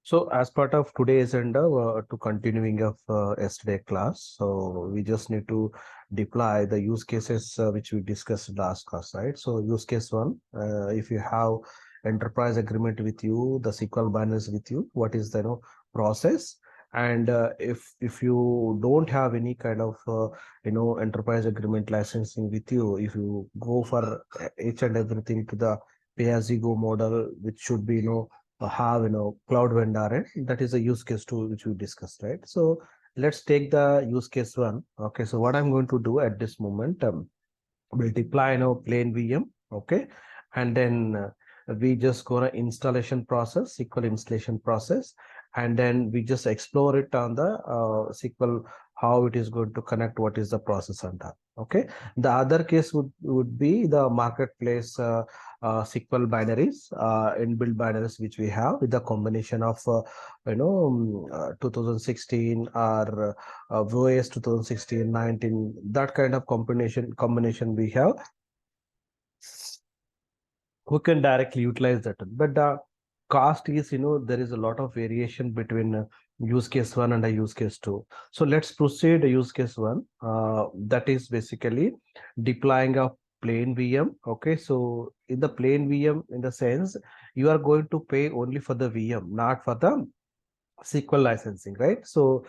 So as part of today's agenda, to continuing of yesterday class, so we just need to deploy the use cases which we discussed last class, right? So use case one, if you have enterprise agreement with you, the SQL binaries with you, what is the process? And if you don't have any kind of enterprise agreement licensing with you, if you go for each and everything to the pay as you go model, which should be have cloud vendor, and that is a use case two which we discussed, right? So let's take the use case one. Okay, so what I'm going to do at this moment, we'll deploy plain VM. Okay, and then we just go to installation process, SQL installation process, and then we just explore it on the SQL, how it is going to connect, what is the process on that. Okay, the other case would be the marketplace SQL binaries, inbuilt binaries which we have with the combination of 2016 or OS 2016, 19, that kind of combination we have, who can directly utilize that. But the cost is, there is a lot of variation between use case one and a use case two. So let's proceed use case one. That is basically deploying a plain VM. Okay, so in the plain VM, in the sense, you are going to pay only for the VM, not for the SQL licensing, right? So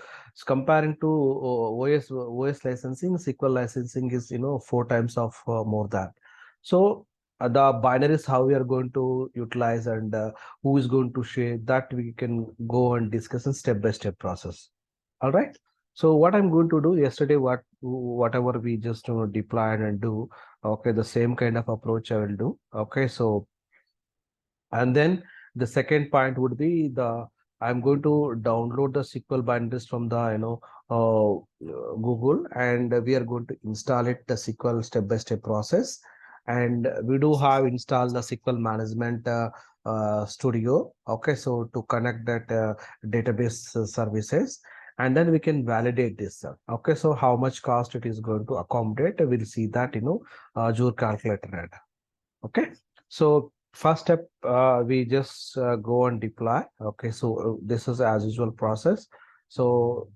comparing to OS licensing, SQL licensing is 4 times of more than. So the binaries how we are going to utilize, and who is going to share, that we can go and discuss in step by step process. All right. So what I'm going to do yesterday, whatever we just deployed and do, okay, the same kind of approach I will do. Okay, so and then the second point would be the I'm going to download the SQL binaries from the Google, and we are going to install it the SQL step by step process. And we do have installed the SQL management studio. Okay, so to connect that database services, and then we can validate this. Okay, so how much cost it is going to accommodate, we'll see that Azure calculator. Okay, so first step, we just go and deploy. Okay, so this is as usual process. So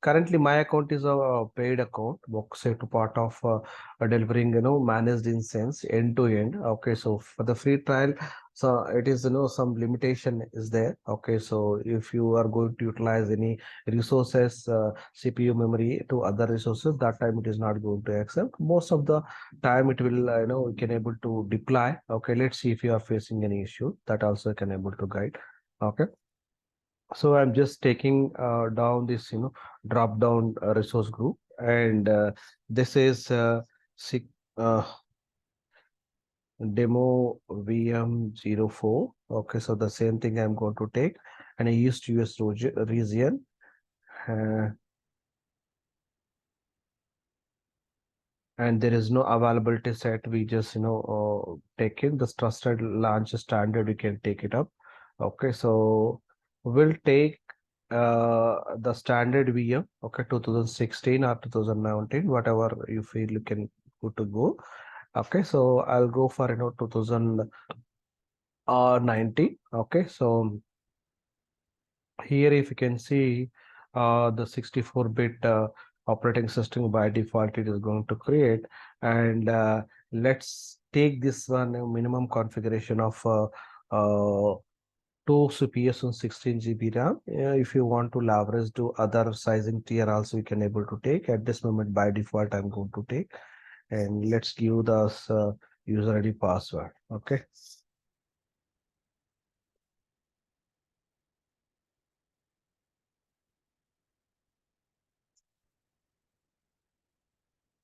currently my account is a paid account, say to part of delivering managed instance end to end. Okay, so for the free trial, so it is some limitation is there. Okay, so if you are going to utilize any resources, CPU memory to other resources, that time it is not going to accept. Most of the time it will we can able to deploy. Okay, let's see if you are facing any issue, that also can able to guide. Okay, so I'm just taking down this drop down resource group, and this is uh, demo VM04. Okay, so the same thing I'm going to take, and I used US region, uh, and there is no availability set. We just take in this trusted launch standard, we can take it up. Okay, so we'll take the standard VM. Okay, 2016 or 2019, whatever you feel you can good to go. Okay, so I'll go for 2019. Okay, so here if you can see the 64-bit operating system by default it is going to create, and let's take this one minimum configuration of 2 CPUs and 16 GB RAM. If you want to leverage to other sizing tier also, you can able to take. At this moment by default I'm going to take, and let's give the user ID password. Okay,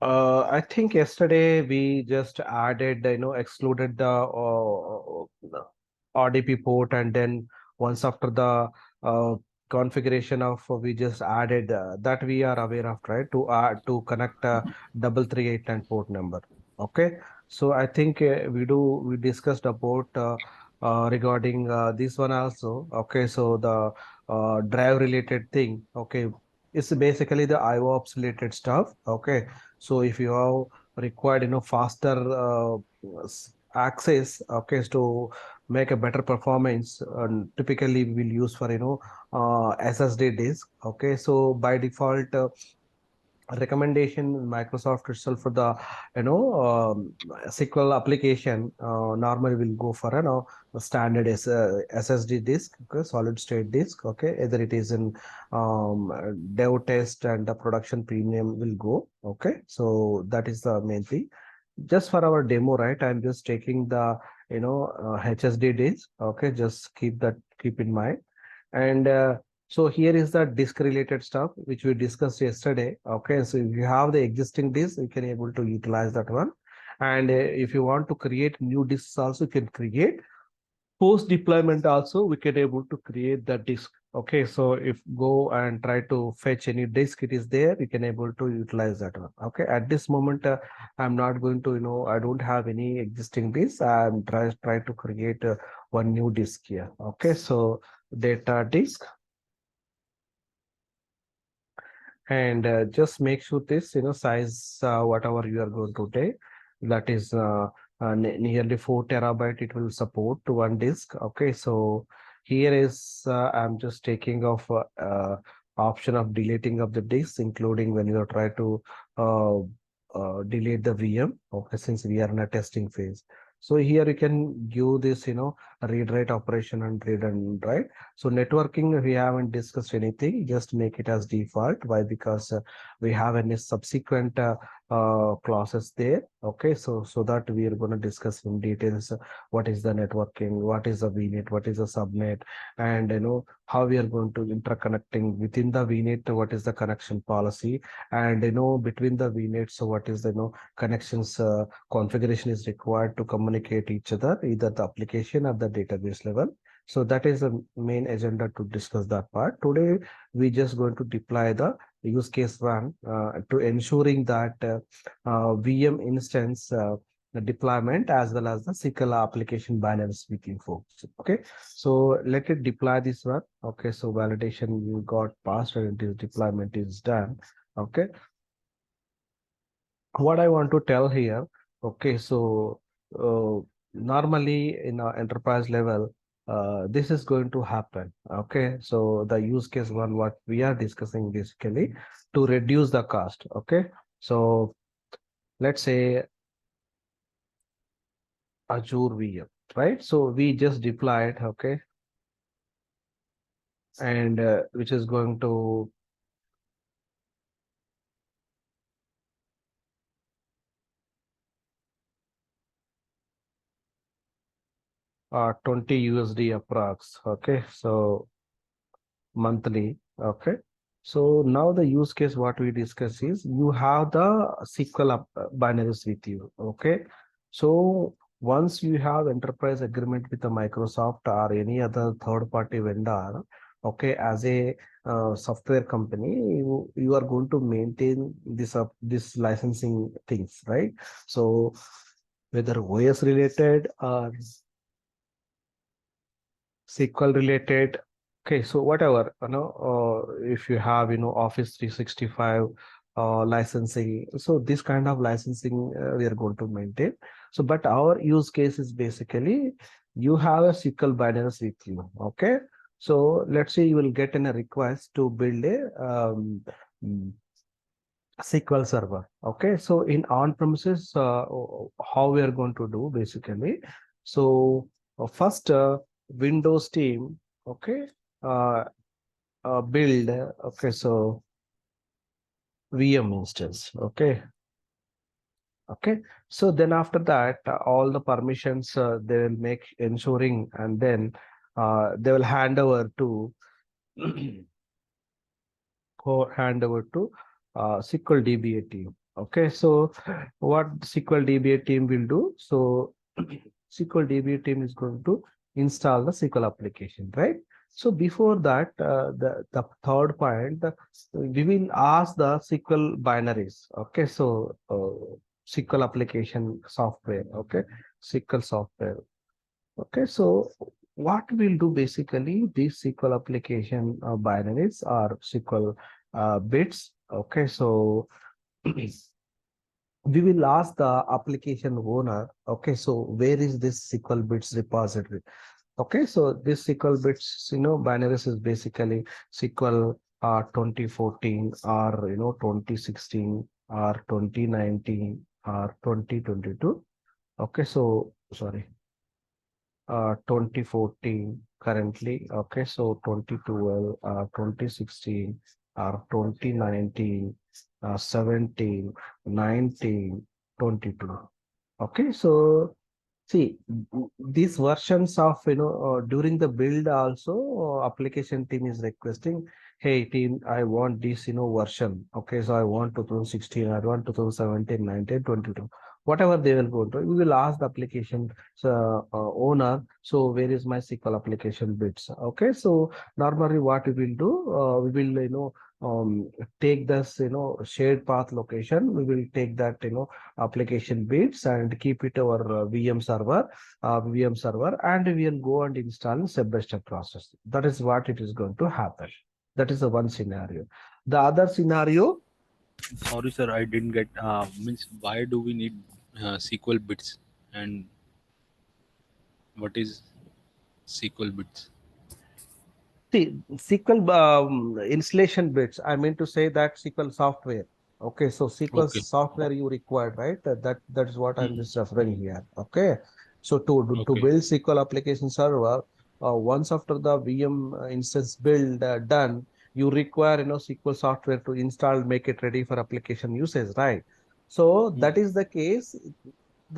I think yesterday we just added, excluded the RDP port, and then once after the configuration of we just added that we are aware of, right? To connect 3389 port number. Okay, so I think we discussed about regarding this one also. Okay, so the drive related thing. Okay, it's basically the IOPS related stuff. Okay, so if you have required faster access, okay, to make a better performance. Typically we will use for SSD disk. Okay, so by default, recommendation Microsoft itself for the SQL application normally will go for a standard SSD disk, okay, solid state disk. Okay, either it is in dev test and the production premium will go. Okay, so that is the main thing. Just for our demo, right, I'm just taking the HSD disk. Okay, just keep in mind. And so here is the disk related stuff which we discussed yesterday. Okay, so if you have the existing disk, you can able to utilize that one. And if you want to create new disks also, you can create. Post deployment also, we can able to create the disk. Okay, so if go and try to fetch any disk, it is there, you can able to utilize that one. Okay, at this moment, I'm not going to, I don't have any existing disk. I'm try to create one new disk here. Okay, so data disk, and just make sure this size whatever you are going to take, that is nearly 4 TB it will support to one disk. Okay, so here is I'm just taking off option of deleting of the disk, including when you are try to uh, delete the VM. Okay, since we are in a testing phase, so here you can give this read write operation and read and write. So networking, we haven't discussed anything. Just make it as default. Why? Because we have any subsequent clauses there. Okay, so that we are going to discuss in details what is the networking, what is the VNet, what is the subnet, and how we are going to interconnecting within the VNet. What is the connection policy, and between the VNet. So what is the connections configuration is required to communicate each other, either the application or the database level. So that is the main agenda to discuss that part. Today, we just going to deploy the use case one to ensuring that VM instance the deployment as well as the SQL application binaries with you folks. Okay, so let it deploy this one. Okay, so validation you got passed and it is deployment is done. Okay, what I want to tell here. Okay, so normally in our enterprise level, this is going to happen. Okay, so the use case one, what we are discussing basically to reduce the cost. Okay, so let's say Azure VM, right? So we just deployed, okay, and which is going to 20 USD approx. Okay, so monthly. Okay. So now the use case what we discuss is you have the binaries with you. Okay. So once you have enterprise agreement with the Microsoft or any other third party vendor, okay, as a software company, you are going to maintain this licensing things, right? So whether OS related or SQL related. Okay, so whatever, if you have, Office 365 licensing, so this kind of licensing we are going to maintain. So, but our use case is basically you have a SQL binaries with you. Okay, so let's say you will get in a request to build a SQL Server. Okay, so in on-premises, how we are going to do basically. So first, Windows team, okay, uh, build. Okay, so VM instance. Okay, okay. So then after that, all the permissions they will make ensuring, and then they will hand over to or hand over to SQL DBA team. Okay, so what SQL DBA team will do? So SQL DBA team is going to install the SQL application, right? So before that, the third point, we will ask the SQL binaries. Okay, so SQL application software. Okay, SQL software. Okay, so what we'll do basically, these SQL application binaries or SQL bits. Okay, so we will ask the application owner, okay, so where is this SQL bits repository? Okay, so this SQL bits, binaries is basically SQL 2014 or 2016 or 2019 or 2022. Okay, so sorry, 2014 currently. Okay, so 2012, 2016 or 2019, 17, 19, 22. Okay, so see, these versions of, during the build also, application team is requesting, hey team, I want this, version. Okay, so I want 2016, I want 2017, 19, 22. Whatever they will go to, we will ask the application owner, so where is my SQL application bits? Okay, so normally what we will do, we will, take this, shared path location. We will take that, application bits and keep it our VM server, and we will go and install step by step process. That is what it is going to happen. That is the one scenario. The other scenario, Sorry, sir, I didn't get. Means why do we need SQL bits, and what is SQL bits? see, SQL installation bits. I mean to say that SQL software. Okay, so SQL Okay. software you required, right? That is what I'm Hmm. just referring here. Okay, so to Okay. build SQL application server, once after the VM instance build done, you require SQL software to install, make it ready for application usage, right? So Hmm. that is the case.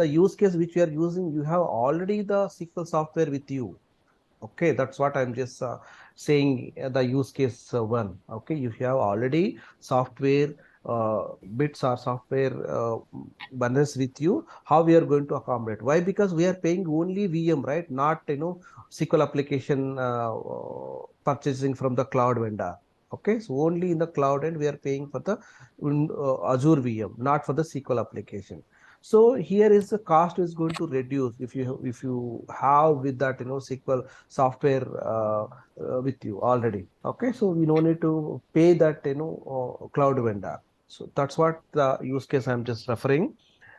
The use case which you are using, you have already the SQL software with you. Okay, that's what I'm just saying, the use case one. Okay, if you have already software bits or software bundles with you, how we are going to accommodate? Why? Because we are paying only VM, right? Not SQL application purchasing from the cloud vendor. Okay, so only in the cloud end we are paying for the Azure VM, not for the SQL application. So here is the cost is going to reduce if you have with that SQL software with you already. Okay, so we no need to pay that cloud vendor. So that's what the use case I'm just referring.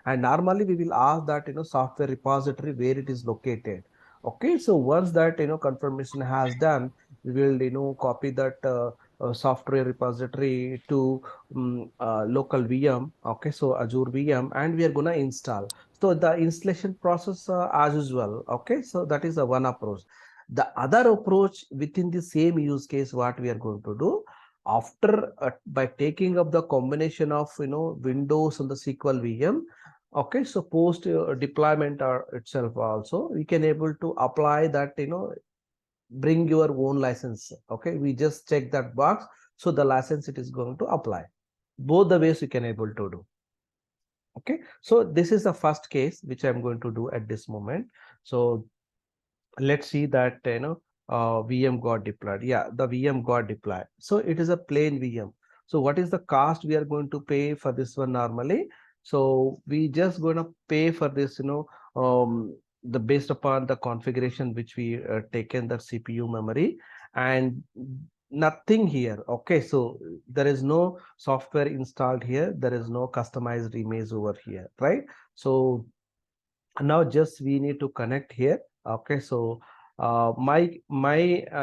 And normally we will ask that software repository where it is located. Okay, so once that confirmation has done, we will copy that software repository to local VM. Okay, so Azure VM, and we are gonna install. So the installation process as usual. Okay, so that is the one approach. The other approach within the same use case, what we are going to do after by taking up the combination of Windows and the SQL VM. Okay, so post deployment itself also, we can able to apply that bring your own license. Okay, we just check that box, so the license it is going to apply. Both the ways you can able to do. Okay, so this is the first case which I'm going to do at this moment. So let's see that VM got deployed. Yeah, the VM got deployed. So it is a plain VM. So what is the cost we are going to pay for this one normally? So we just going to pay for this, the based upon the configuration which we taken the CPU memory and nothing here. Okay, so there is no software installed here. There is no customized image over here, right? So now just we need to connect here. Okay, so my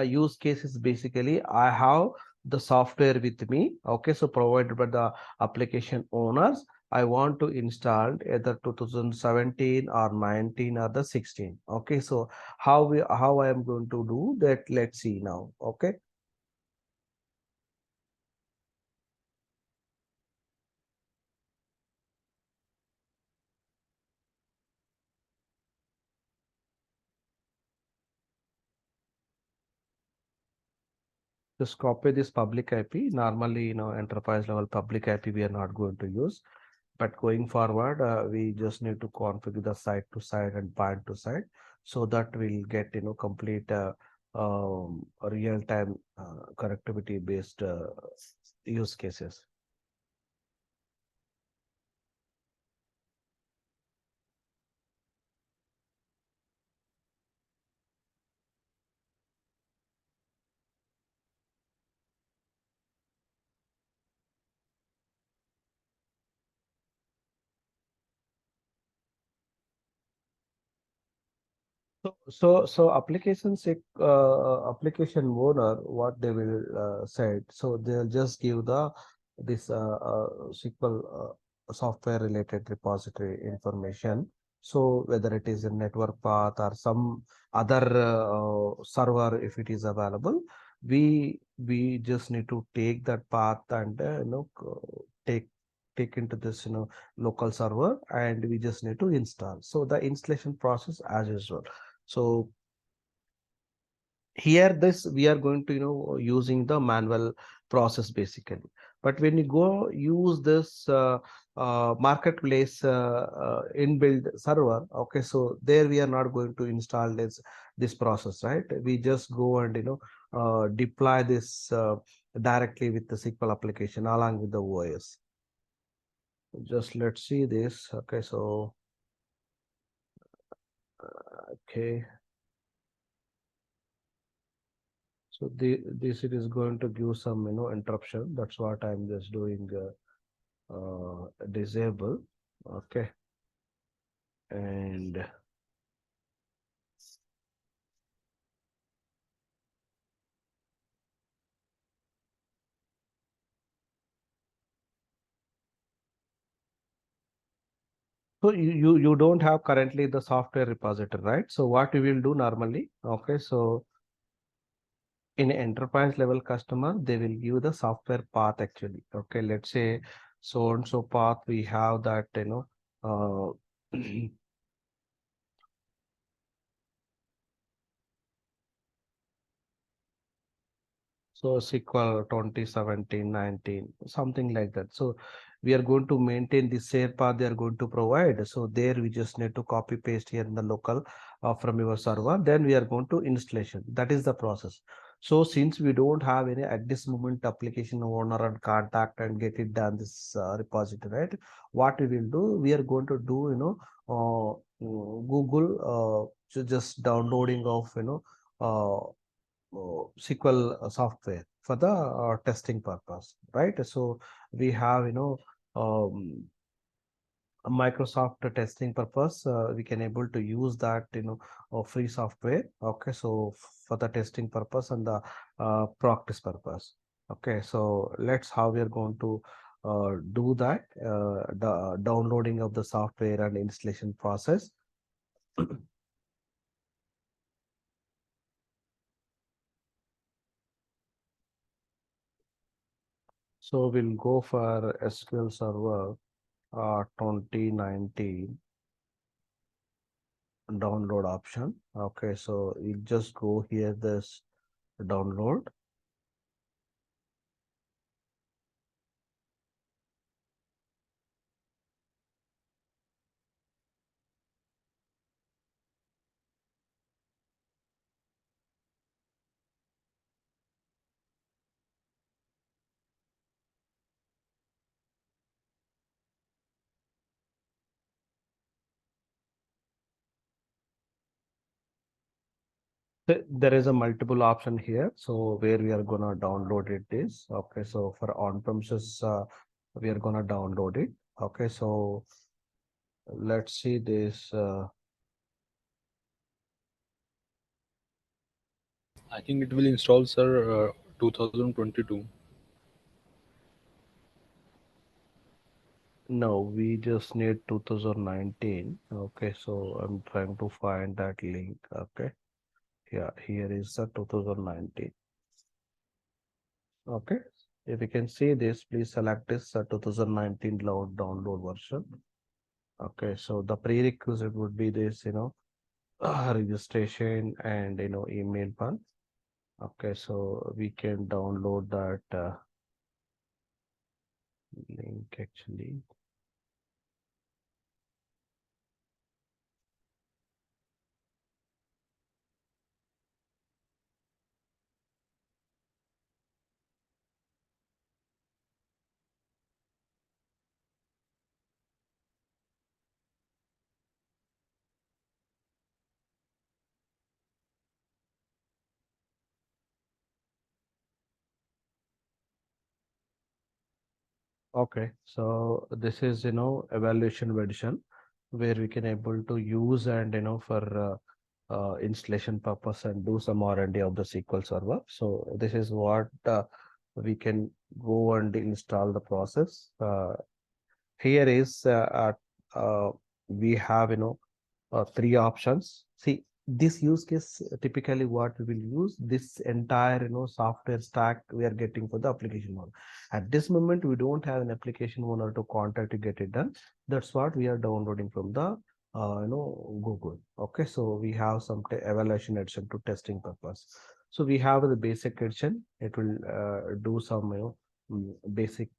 use case is basically I have the software with me. Okay, so provided by the application owners, I want to install either 2017 or 19 or the 16. Okay, so how I am going to do that, let's see now. Okay, just copy this public IP. Normally, enterprise level public IP we are not going to use. But going forward, we just need to configure the site to site and bind to site, so that we'll get complete real time connectivity based use cases. So application owner, what they will said. So they'll just give the this SQL software related repository information. So whether it is a network path or some other server, if it is available, we just need to take that path and take into this local server, and we just need to install. So the installation process as usual. So here this we are going to using the manual process basically. But when you go use this marketplace inbuilt server, okay, so there we are not going to install this process, right? We just go and deploy this directly with the SQL application along with the OS. Just let's see this. Okay, so okay, so this it is going to give some interruption. That's what I'm just doing. Disable. Okay, and so you don't have currently the software repository, right? So what we will do normally, okay, so in enterprise level customer, they will give the software path actually. Okay, let's say so and so path we have that uh, so SQL 2017, 19, something like that. So we are going to maintain the share path they are going to provide. So there we just need to copy paste here in the local from your server. Then we are going to installation. That is the process. So since we don't have any at this moment application owner and contact and get it done this repository, right? What we will do, we are going to do, Google just downloading of, SQL software for the testing purpose, right? So we have, a Microsoft testing purpose. We can able to use that, free software. Okay, so for the testing purpose and the practice purpose. Okay, so let's how we are going to do that. The downloading of the software and installation process. So we'll go for SQL Server 2019 download option. Okay, so you just go here this download. There is a multiple option here. So where we are gonna download it is, okay, so for on-premises we are gonna download it. Okay, so let's see this. I think it will install, sir, 2022. No, we just need 2019. Okay, so I'm trying to find that link. Okay, yeah, here is the 2019. Okay, if you can see this, please select this 2019 download version. Okay, so the prerequisite would be this, registration and email one. Okay, so we can download that link actually. Okay, so this is evaluation version where we can able to use and for installation purpose and do some R&D of the SQL Server. So this is what we can go and install the process. Here is we have three options. See, this use case typically what we will use this entire software stack we are getting for the application owner. At this moment, we don't have an application owner to contact to get it done. That's what we are downloading from the Google. Okay, so we have some evaluation edition to testing purpose. So we have the basic edition. It will do some basic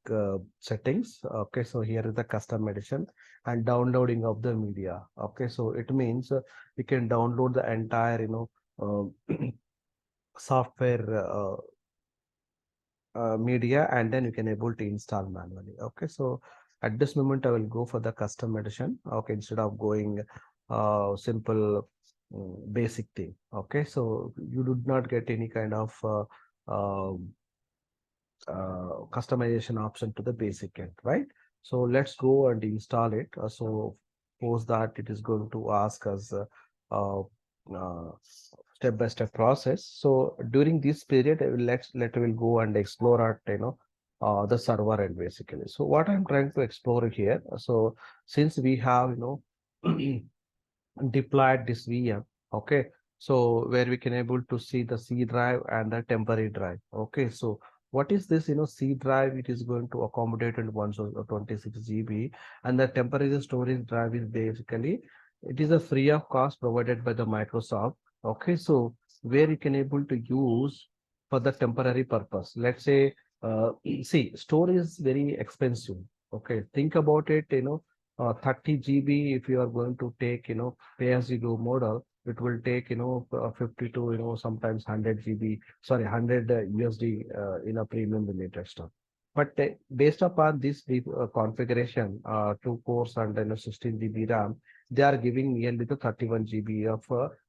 settings. Okay, so here is the custom edition and downloading of the media. Okay, so it means we can download the entire software media, and then you can able to install manually. Okay, so at this moment I will go for the custom edition. Okay, instead of going simple basic thing. Okay, so you do not get any kind of customization option to the basic end, right? So let's go and install it. So post that it is going to ask us uh, uh, step-by-step process. So during this period, I will let will go and explore at the server end basically. So what I'm trying to explore here. So since we have deployed this VM. Okay, so where we can able to see the C drive and the temporary drive. Okay, so what is this? C drive, it is going to accommodate in 126 GB, and the temporary storage drive is basically it is a free of cost provided by the Microsoft. Okay, so where you can able to use for the temporary purpose. Let's say, see, storage is very expensive. Okay, think about it. 30 GB if you are going to take pay as you go model, it will take 50 to sometimes 100 GB, sorry, 100 USD in a premium related stuff. But based upon this configuration, 2 cores and 16 GB RAM, they are giving nearly the 31 GB of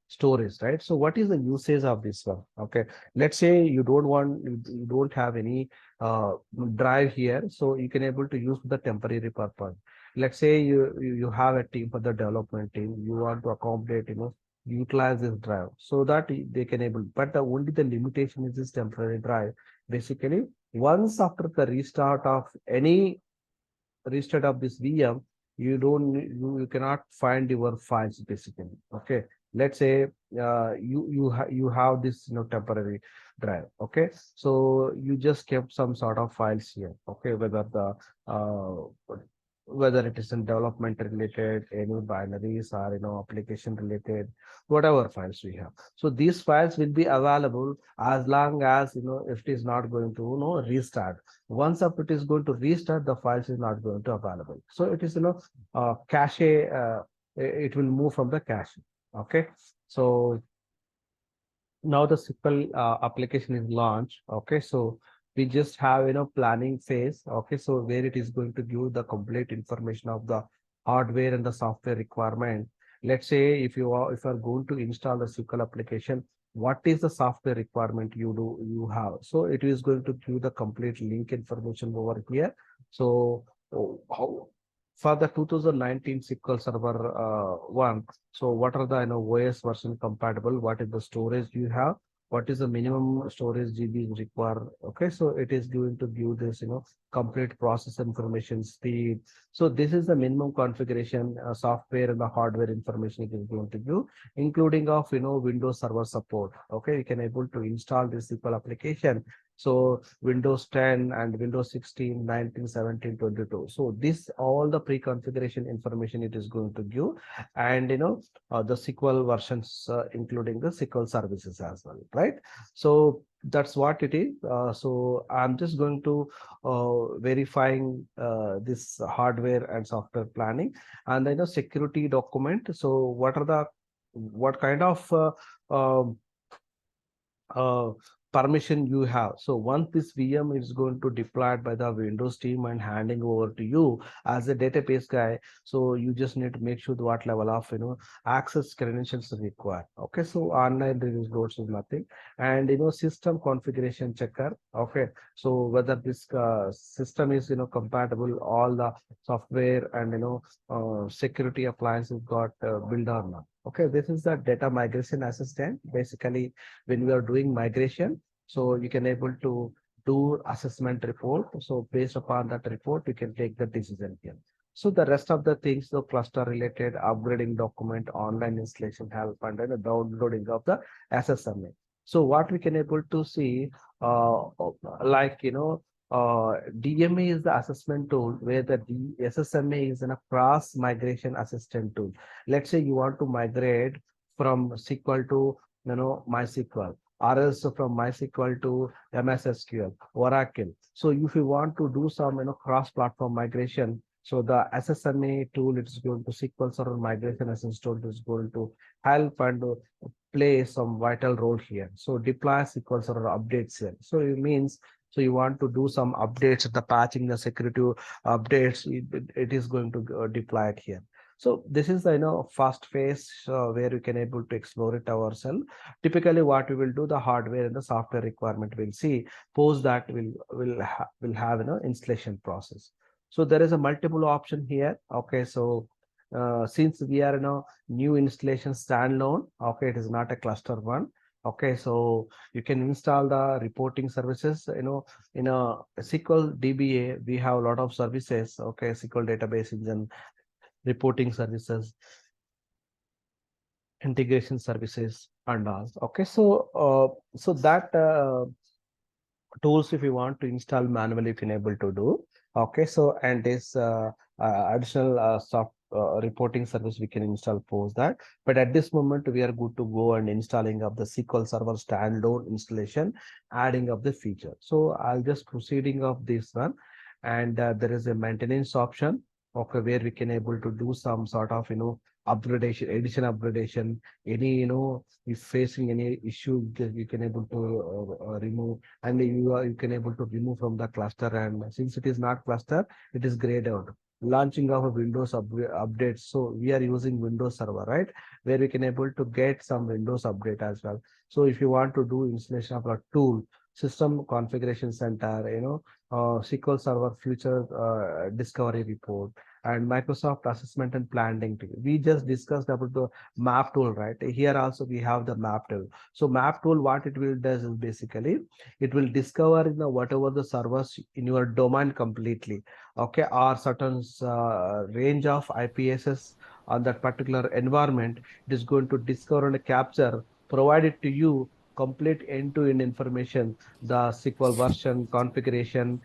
storage, right? So what is the usage of this one? Okay, let's say you don't have any drive here, so you can able to use the temporary purpose. Let's say you have a team for the development team, you want to accommodate utilize this drive so that they can able, but only the limitation is this temporary drive. Basically, once after the restart of this VM, you cannot find your files basically. Okay, let's say you have this temporary drive. Okay, so you just kept some sort of files here. Okay, whether it is in development related, any binaries or application related, whatever files we have. So these files will be available as long as if it is not going to restart. Once up it is going to restart, the files is not going to available. So it is cache. It will move from the cache. Okay, so now the SQL application is launched. Okay, so we just have planning phase. Okay, so where it is going to give the complete information of the hardware and the software requirement. Let's say if you are going to install the SQL application, what is the software requirement you have? So it is going to give the complete link information over here. So how for the 2019 SQL Server 1, so what are the OS version compatible? What is the storage you have? What is the minimum storage GB require? Okay, so it is going to give this complete process information speed. So this is the minimum configuration software and the hardware information it is going to give, including of Windows Server support. Okay, you can able to install this SQL application. So Windows 10 and Windows 16, 19, 17, 22. So this all the pre-configuration information it is going to give, and the SQL versions, including the SQL services as well, right? So that's what it is. So I'm just going to verifying this hardware and software planning, and then security document. So what kind of um, uh, permission you have. So once this VM is going to deployed by the Windows team and handing over to you as a database guy, so you just need to make sure what level of access credentials are required. Okay, so online release notes is nothing, and system configuration checker. Okay, so whether this system is compatible, all the software and security appliances got built or not. Okay, this is the data migration assistant. Basically, when we are doing migration, so you can able to do assessment report. So based upon that report, you can take the decision here. So the rest of the things, the cluster related, upgrading document, online installation help, and then the downloading of the SSMA. So what we can able to see, like DMA is the assessment tool where the SSMA is in a cross migration assistant tool. Let's say you want to migrate from SQL to MySQL, or else from MySQL to MS SQL, Oracle. So if you want to do some cross-platform migration, so the SSMA tool it is going to SQL Server Migration Assistant tool is going to help and play some vital role here. So deploy SQL Server updates here. So it means so you want to do some updates, the patching, the security updates, it is going to deploy it here. So this is the first phase where we can able to explore it ourselves. Typically, what we will do, the hardware and the software requirement we'll see. Post that will have installation process. So there is a multiple option here. Okay, so since we are new installation standalone, okay, it is not a cluster one. Okay, so you can install the reporting services. In a SQL DBA, we have a lot of services. Okay, SQL database engine, reporting services, integration services, and all. Okay, so that tools if you want to install manually, you can able to do. Okay, so and this additional soft reporting service we can install post that. But at this moment, we are good to go and installing of the SQL Server standalone installation, adding of the feature. So I'll just proceeding of this one, and there is a maintenance option. Okay, where we can able to do some sort of upgradation, addition upgradation, any if facing any issue, you can able to remove, and you can able to remove from the cluster, and since it is not cluster, it is grayed out. Launching of a Windows updates, so we are using Windows Server, right, where we can able to get some Windows update as well. So if you want to do installation of a tool, system configuration center, SQL Server future discovery report, and Microsoft assessment and planning tool. We just discussed about the map tool, right? Here also we have the map tool. So map tool, what it will does is basically it will discover whatever the servers in your domain completely, okay, or certain range of IPSs on that particular environment. It is going to discover and capture, provide it to you complete end-to-end information, the SQL version, configuration,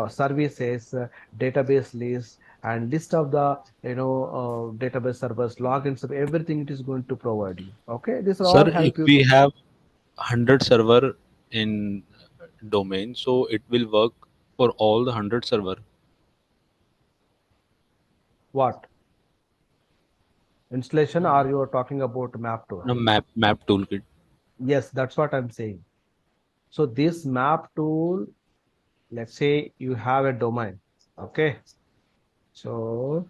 services, database list, and list of the database servers, logins, of everything it is going to provide you. Okay, this will all Sir, if help you. we have 100 server in domain, so it will work for all the 100 server. What installation are you talking about? Map tool? No, map toolkit. Yes, that's what I'm saying. So this map tool, let's say you have a domain. Okay, so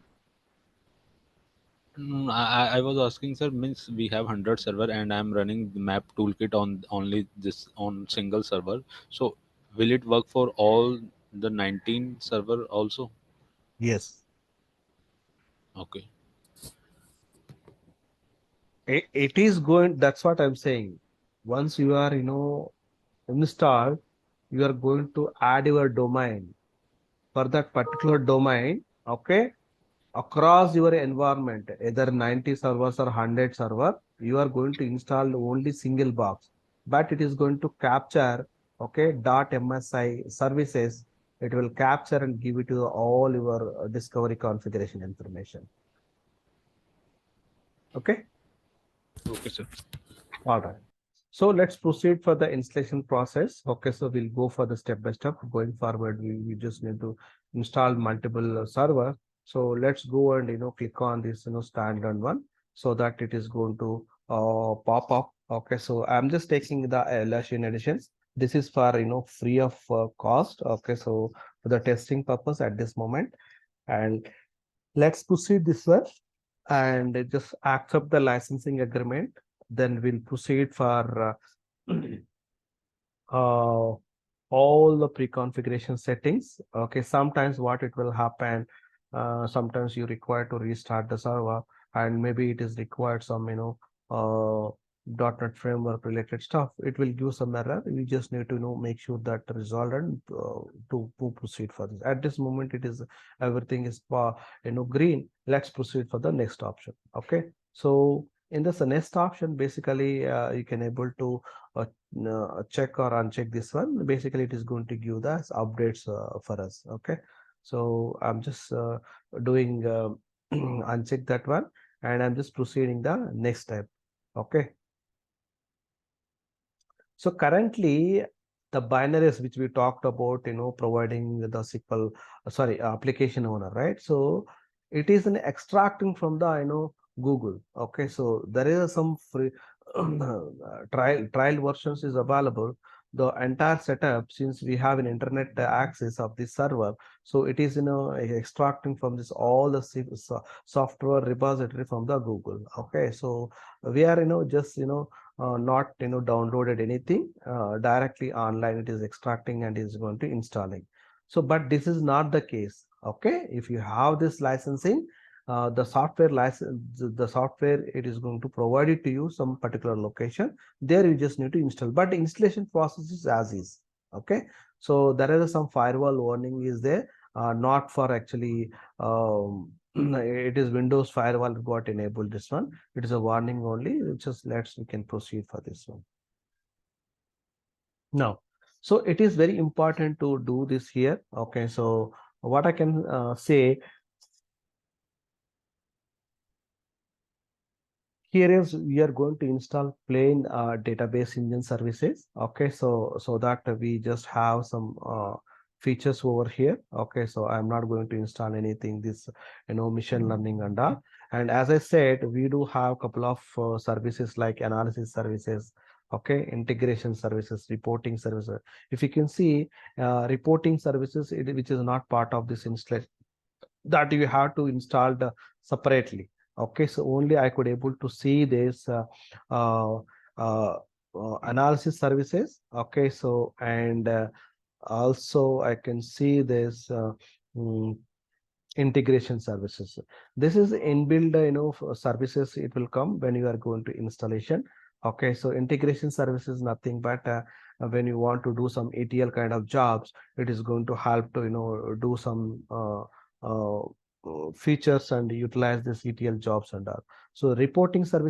I was asking, sir, means we have 100 server and I'm running the map toolkit on only this on single server. So will it work for all the 19 server also? yes, Okay. it is going. That's what I'm saying. Once you are installed, you are going to add your domain for that particular domain. Okay, across your environment, either 90 servers or 100 server, you are going to install only single box, but it is going to capture, okay, .msi services. It will capture and give it to all your discovery configuration information. Okay, Okay, sir. all right. So let's proceed for the installation process. Okay, so we'll go for the step by step. Going forward, we just need to install multiple server. So let's go and click on this standard one, so that it is going to pop up. Okay, so I'm just taking the Evaluation Edition. This is for free of cost. Okay, so for the testing purpose at this moment, and let's proceed this way and just accept the licensing agreement. Then we'll proceed for uh, all the pre-configuration settings. Okay, sometimes what it will happen, sometimes you require to restart the server. and maybe it is required some, .NET framework related stuff, it will give some error. We just need to, make sure that resolved and to proceed for this. At this moment, it is everything is green. Let's proceed for the next option. Okay. So in this next option, basically you can able to check or uncheck this one. Basically, it is going to give the updates for us. Okay. So I'm just doing uncheck that one, and I'm just proceeding the next step. Okay. So currently, the binaries which we talked about, providing the SQL, sorry, application owner, right? So it is an extracting from the, Google. Okay, so there is some free trial versions is available. The entire setup, since we have an internet access of this server, so it is, extracting from this all the software repository from the Google. Okay, so we are, just, not downloaded anything directly online. It is extracting and is going to installing. So but this is not the case. Okay, if you have this licensing, the software license, the software, it is going to provide it to you some particular location. There you just need to install, but the installation process is as is. Okay, so there is some firewall warning is there, not for actually it is Windows firewall got enabled this one. It is a warning only. Just we can proceed for this one. Now, so it is very important to do this here. Okay, so what I can say here is we are going to install plain database engine services. Okay, so that we just have some features over here. Okay, so I'm not going to install anything this machine learning and all. And as I said, we do have a couple of services like analysis services, okay, integration services, reporting services. If you can see, reporting services, which is not part of this installation, that you have to install separately. Okay, so only I could able to see this uh, uh, analysis services. Okay, so and also I can see this mm, integration services. This is inbuilt services. It will come when you are going to installation. Okay, so integration services nothing but when you want to do some ETL kind of jobs, it is going to help to do some features and utilize this ETL jobs and all. So reporting service